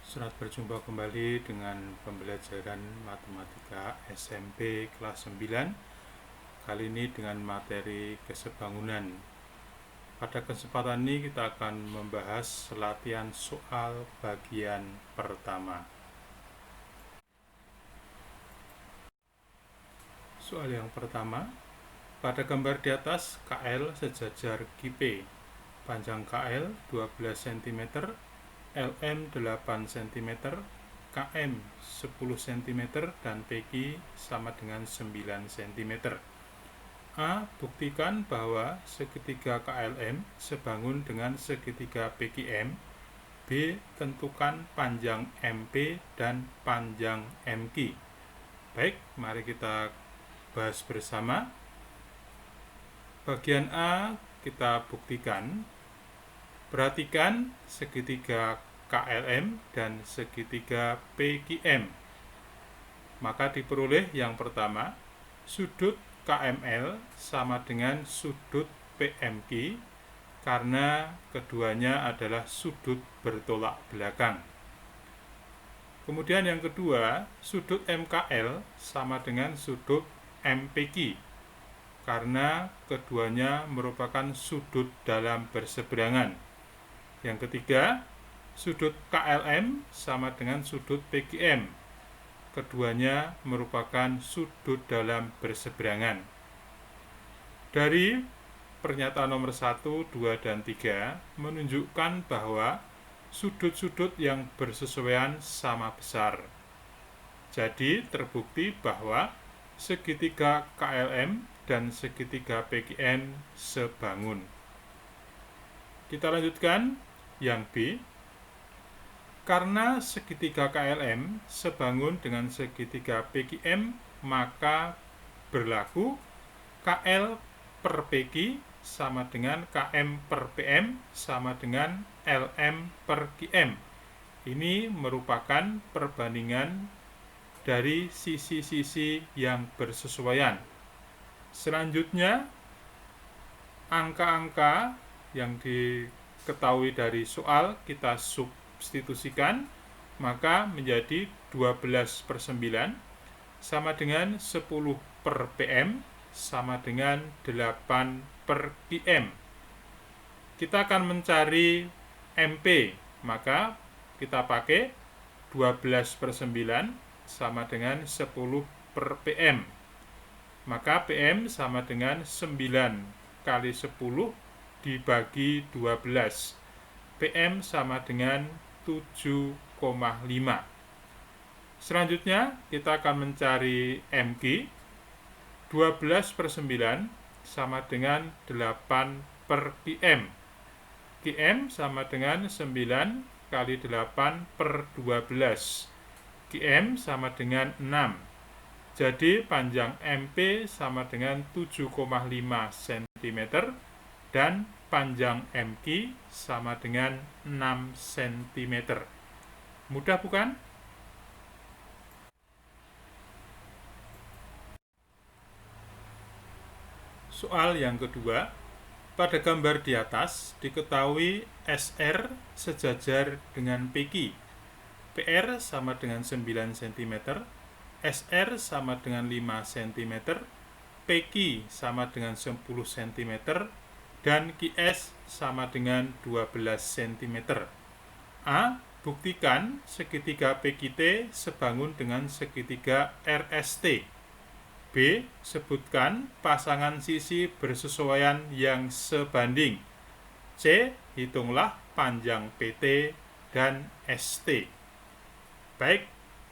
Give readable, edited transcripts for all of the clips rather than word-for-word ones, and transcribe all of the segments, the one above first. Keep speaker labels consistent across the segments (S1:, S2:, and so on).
S1: Selamat berjumpa kembali dengan pembelajaran matematika SMP kelas 9. Kali ini dengan materi kesebangunan. Pada kesempatan ini kita akan membahas latihan soal bagian pertama. Soal yang pertama, pada gambar di atas KL sejajar QP. Panjang KL 12 cm, LM 8 cm, KM 10 cm, dan PQ sama dengan 9 cm. A. Buktikan bahwa segitiga KLM sebangun dengan segitiga PQM. B. Tentukan panjang MP dan panjang MQ. Baik, mari kita bahas bersama. Bagian A kita buktikan. Perhatikan segitiga KLM dan segitiga PQM. Maka diperoleh yang pertama, sudut KML sama dengan sudut PMQ karena keduanya adalah sudut bertolak belakang. Kemudian yang kedua, sudut MKL sama dengan sudut MPQ karena keduanya merupakan sudut dalam berseberangan. Yang ketiga, sudut KLM sama dengan sudut PQM. Keduanya merupakan sudut dalam berseberangan. Dari pernyataan nomor 1, 2, dan 3 menunjukkan bahwa sudut-sudut yang bersesuaian sama besar. Jadi terbukti bahwa segitiga KLM dan segitiga PQM sebangun. Kita lanjutkan yang B. Karena segitiga KLM sebangun dengan segitiga PQM, maka berlaku KL per PQ sama dengan KM per PM sama dengan LM per QM. Ini merupakan perbandingan dari sisi-sisi yang bersesuaian. Selanjutnya, angka-angka yang diketahui dari soal kita substitusikan, maka menjadi 12/9 sama dengan 10 per PM sama dengan 8 per QM. Kita akan mencari MP, maka kita pakai 12/9 sama dengan 10 per PM. Maka PM sama dengan 9 kali 10 dibagi 12. PM sama dengan 7,5. Selanjutnya kita akan mencari MQ. 12/9 sama dengan 8 per QM. QM sama dengan 9 kali 8 per 12. QM sama dengan 6. Jadi panjang MP sama dengan 7,5 cm dan panjang MQ sama dengan 6 cm. Mudah bukan? Soal yang kedua, pada gambar di atas diketahui SR sejajar dengan PQ. PR sama dengan 9 cm, SR sama dengan 5 cm, PQ sama dengan 10 cm, dan QS sama dengan 12 cm. A. Buktikan segitiga PQT sebangun dengan segitiga RST. B. Sebutkan pasangan sisi bersesuaian yang sebanding. C. Hitunglah panjang PT dan ST. Baik,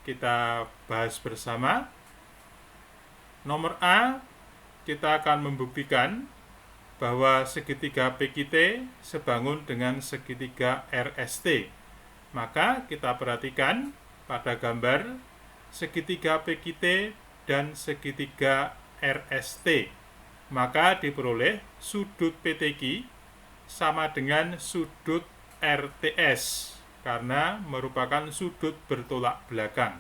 S1: kita bahas bersama. Nomor A, kita akan membuktikan bahwa segitiga PQT sebangun dengan segitiga RST. Maka kita perhatikan pada gambar segitiga PQT dan segitiga RST. Maka diperoleh sudut PTQ sama dengan sudut RTS karena merupakan sudut bertolak belakang.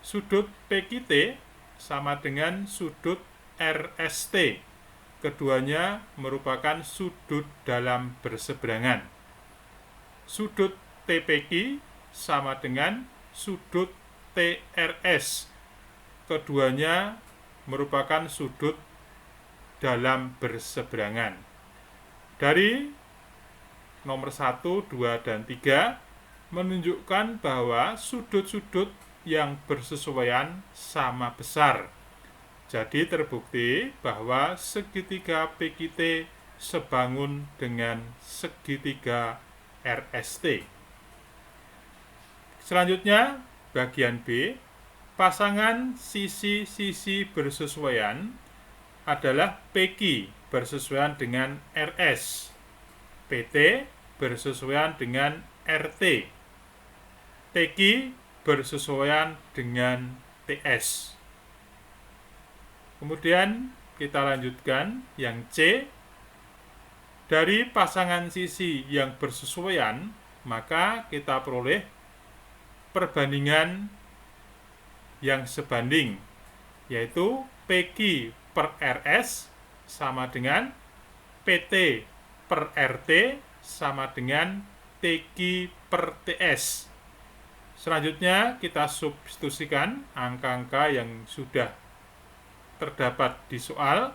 S1: Sudut PQT sama dengan sudut RST. Keduanya merupakan sudut dalam berseberangan. Sudut TPQ sama dengan sudut TRS. Keduanya merupakan sudut dalam berseberangan. Dari nomor 1, 2, dan 3 menunjukkan bahwa sudut-sudut yang bersesuaian sama besar. Jadi terbukti bahwa segitiga PQT sebangun dengan segitiga RST. Selanjutnya, bagian B, pasangan sisi-sisi bersesuaian adalah PQ bersesuaian dengan RS, PT bersesuaian dengan RT, TQ bersesuaian dengan TS. Kemudian kita lanjutkan yang C. Dari pasangan sisi yang bersesuaian, maka kita peroleh perbandingan yang sebanding, yaitu PQ per RS sama dengan PT per RT sama dengan TQ per TS. Selanjutnya kita substitusikan angka-angka yang sudah terdapat di soal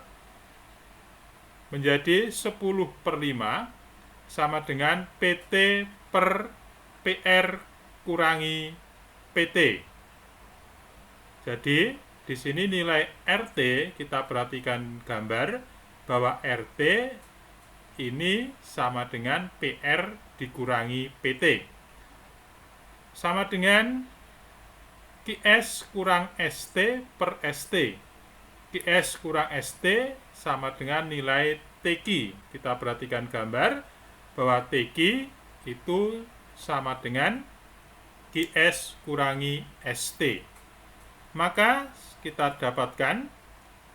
S1: menjadi 10/5 sama dengan PT per PR kurangi PT. Jadi di sini nilai RT, kita perhatikan gambar bahwa RT ini sama dengan PR dikurangi PT. Sama dengan QS kurang ST per ST. QS kurang ST sama dengan nilai TQ. Kita perhatikan gambar bahwa TQ itu sama dengan QS kurangi ST. Maka kita dapatkan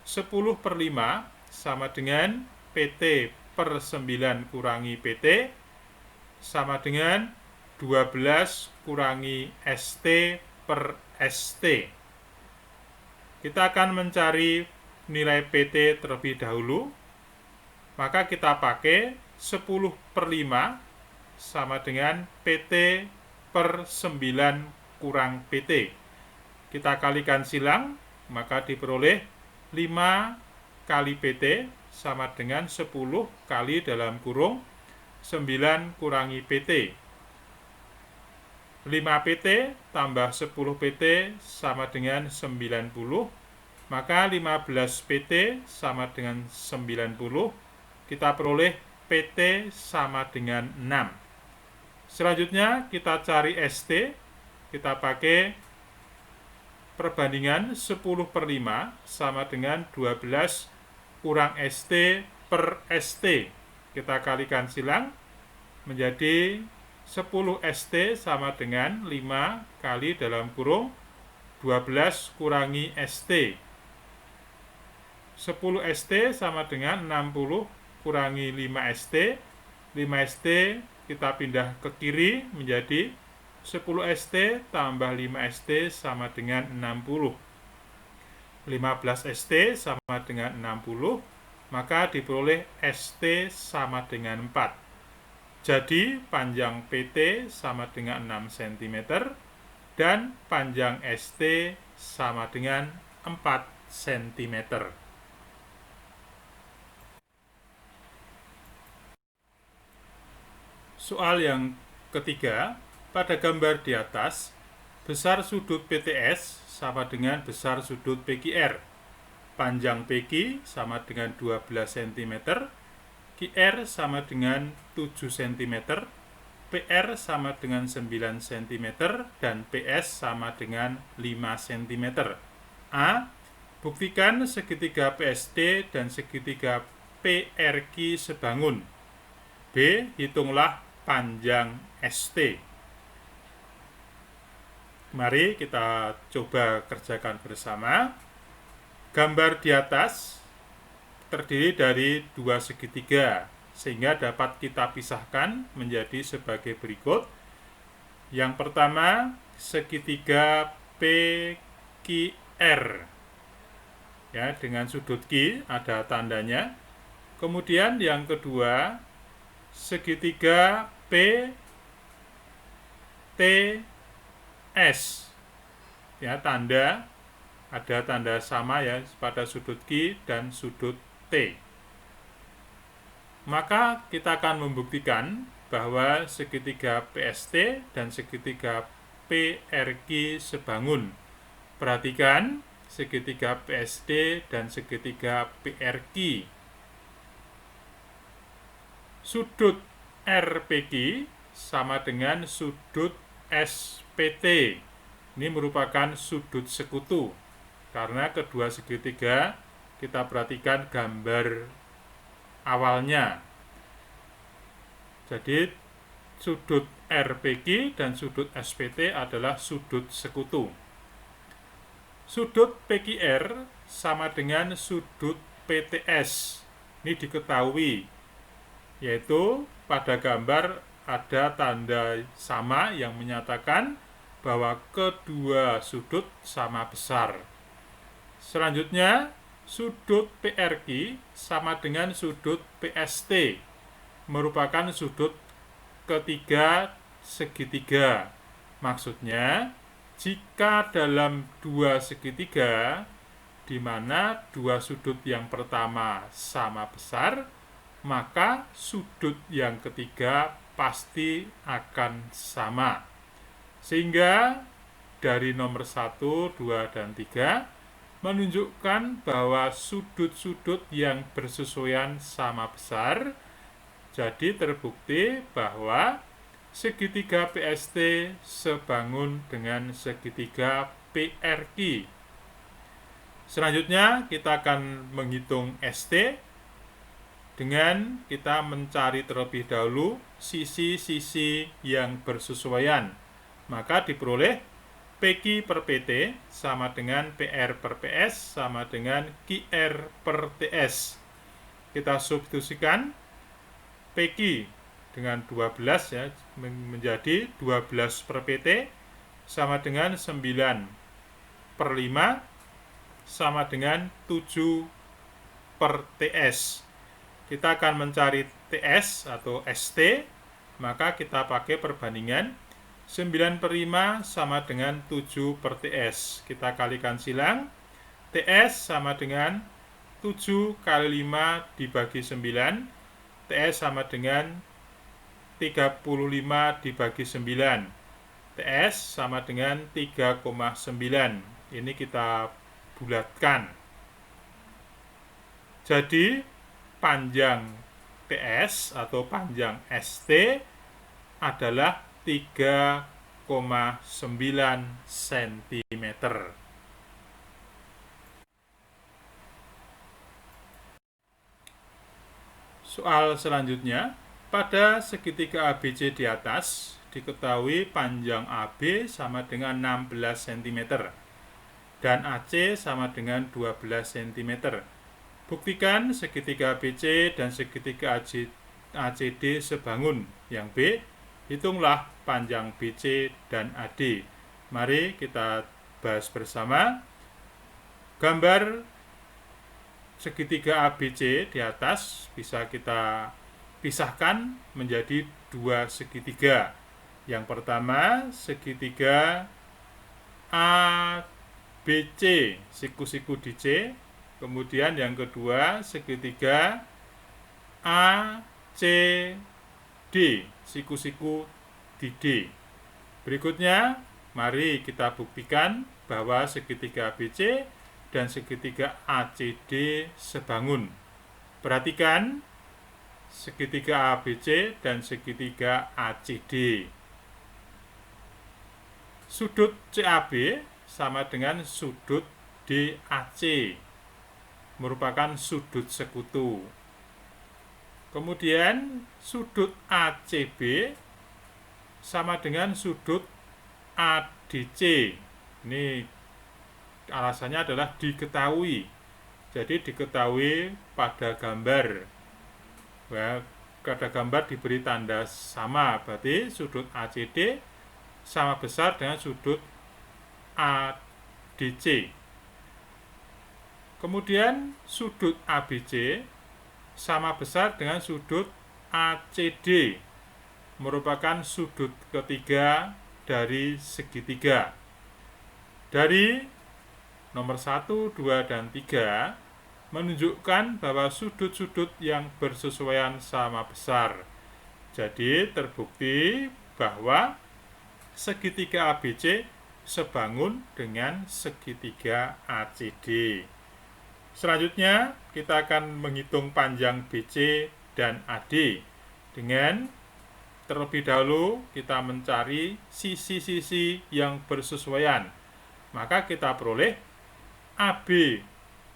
S1: 10/5 sama dengan PT per 9 kurangi PT sama dengan 12 kurangi ST per ST. Kita akan mencari nilai PT terlebih dahulu. Maka kita pakai 10/5 sama dengan PT per 9 kurang PT. Kita kalikan silang, maka diperoleh 5 kali PT sama dengan 10 kali dalam kurung 9 kurangi PT. 5 PT tambah 10 PT sama dengan 90, maka 15 PT sama dengan 90, kita peroleh PT sama dengan 6. Selanjutnya kita cari ST, kita pakai perbandingan 10/5 sama dengan 12 kurang ST per ST. Kita kalikan silang menjadi 10 ST sama dengan 5 kali dalam kurung 12 kurangi ST. 10 ST sama dengan 60 kurangi 5 ST. 5 ST kita pindah ke kiri menjadi 10 ST tambah 5 ST sama dengan 60. 15 ST sama dengan 60, maka diperoleh ST sama dengan 4. Jadi panjang PT sama dengan 6 cm dan panjang ST sama dengan 4 cm. Soal yang ketiga, pada gambar di atas, besar sudut PTS sama dengan besar sudut PQR. Panjang PQ sama dengan 12 cm, QR sama dengan 7 cm, PR sama dengan 9 cm, dan PS sama dengan 5 cm. A. Buktikan segitiga PSD dan segitiga PRQ sebangun. B. Hitunglah panjang ST. Mari kita coba kerjakan bersama. Gambar di atas terdiri dari dua segitiga, sehingga dapat kita pisahkan menjadi sebagai berikut. Yang pertama, segitiga PQR, ya, dengan sudut Q ada tandanya. Kemudian yang kedua, segitiga TS. Ya, ada tanda sama ya pada sudut Q dan sudut T. Maka kita akan membuktikan bahwa segitiga PST dan segitiga PRQ sebangun. Perhatikan segitiga PSD dan segitiga PRQ. Sudut RPQ sama dengan sudut SPT. Ini merupakan sudut sekutu. Karena kedua segitiga kita perhatikan gambar awalnya. Jadi sudut RPQ dan sudut SPT adalah sudut sekutu. Sudut PQR sama dengan sudut PTS. Ini diketahui, yaitu pada gambar ada tanda sama yang menyatakan bahwa kedua sudut sama besar. Selanjutnya, sudut PRQ sama dengan sudut PST, merupakan sudut ketiga segitiga. Maksudnya, jika dalam dua segitiga, di mana dua sudut yang pertama sama besar, maka sudut yang ketiga pasti akan sama. Sehingga dari nomor 1, 2, dan 3 menunjukkan bahwa sudut-sudut yang bersesuaian sama besar. Jadi terbukti bahwa segitiga PST sebangun dengan segitiga PRQ. Selanjutnya kita akan menghitung ST dengan kita mencari terlebih dahulu sisi-sisi yang bersesuaian. Maka diperoleh PQ per PT sama dengan PR per PS sama dengan QR per TS. Kita substitusikan PQ dengan 12 ya, menjadi 12 per PT sama dengan 9 per 5 sama dengan 7 per TS. Kita akan mencari TS atau ST, maka kita pakai perbandingan 9 per 5 sama dengan 7 per TS. Kita kalikan silang, TS sama dengan 7 kali 5 dibagi 9, TS sama dengan 35 dibagi 9, TS sama dengan 3,9. Ini kita bulatkan. Jadi, panjang TS atau panjang ST adalah 3,9 cm. Soal selanjutnya, pada segitiga ABC di atas diketahui panjang AB sama dengan 16 cm dan AC sama dengan 12 cm. Buktikan segitiga ABC dan segitiga ACD sebangun. Yang B, hitunglah panjang BC dan AD. Mari kita bahas bersama. Gambar segitiga ABC di atas bisa kita pisahkan menjadi dua segitiga. Yang pertama, segitiga ABC, siku-siku di C. Kemudian yang kedua, segitiga ACD, siku-siku di D. Berikutnya, mari kita buktikan bahwa segitiga ABC dan segitiga ACD sebangun. Perhatikan segitiga ABC dan segitiga ACD. Sudut CAB sama dengan sudut DAC, merupakan sudut sekutu. Kemudian sudut ACB sama dengan sudut ADC. Ini alasannya adalah diketahui. Jadi diketahui pada gambar. Ya, pada gambar diberi tanda sama, berarti sudut ACD sama besar dengan sudut ADC. Kemudian sudut ABC sama besar dengan sudut ACD, merupakan sudut ketiga dari segitiga. Dari nomor 1, 2, dan 3 menunjukkan bahwa sudut-sudut yang bersesuaian sama besar. Jadi terbukti bahwa segitiga ABC sebangun dengan segitiga ACD. Selanjutnya kita akan menghitung panjang BC dan AD. Dengan terlebih dahulu kita mencari sisi-sisi yang bersesuaian. Maka kita peroleh AB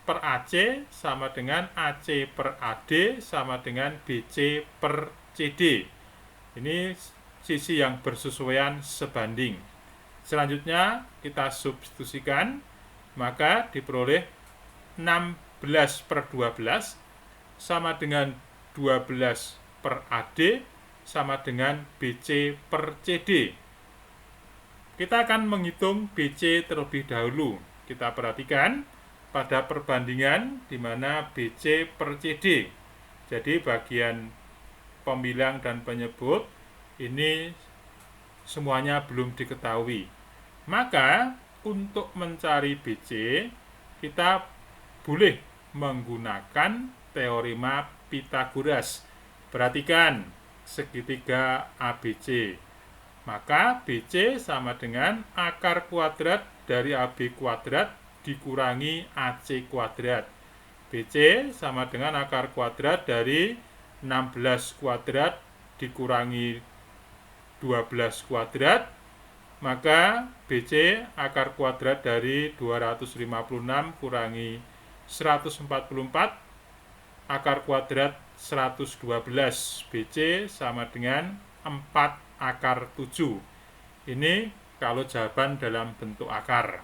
S1: per AC sama dengan AC per AD sama dengan BC per CD. Ini sisi yang bersesuaian sebanding. Selanjutnya kita substitusikan, maka diperoleh 16 per 12 sama dengan 12 per AD sama dengan BC per CD. Kita akan menghitung BC terlebih dahulu. Kita perhatikan pada perbandingan di mana BC per CD. Jadi bagian pembilang dan penyebut ini semuanya belum diketahui. Maka untuk mencari BC kita boleh menggunakan teorema Pythagoras. Perhatikan segitiga ABC. Maka BC sama dengan akar kuadrat dari AB kuadrat dikurangi AC kuadrat. BC sama dengan akar kuadrat dari 16 kuadrat dikurangi 12 kuadrat. Maka BC akar kuadrat dari 256 kurangi 144 akar kuadrat 112. BC sama dengan 4 akar 7. Ini kalau jawaban dalam bentuk akar.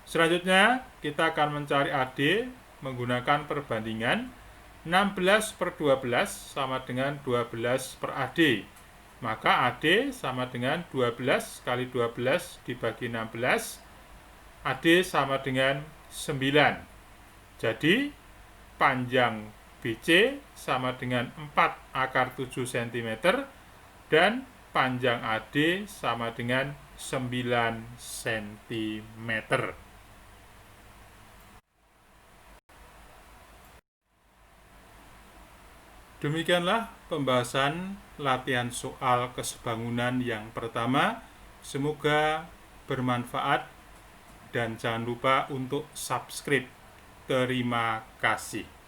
S1: Selanjutnya kita akan mencari AD menggunakan perbandingan 16 per 12 sama dengan 12 per AD. Maka AD sama dengan 12 kali 12 dibagi 16. AD sama dengan 9. Jadi panjang BC sama dengan 4 akar 7 cm dan panjang AD sama dengan 9 cm. Demikianlah pembahasan latihan soal kesebangunan yang pertama. Semoga bermanfaat dan jangan lupa untuk subscribe. Terima kasih.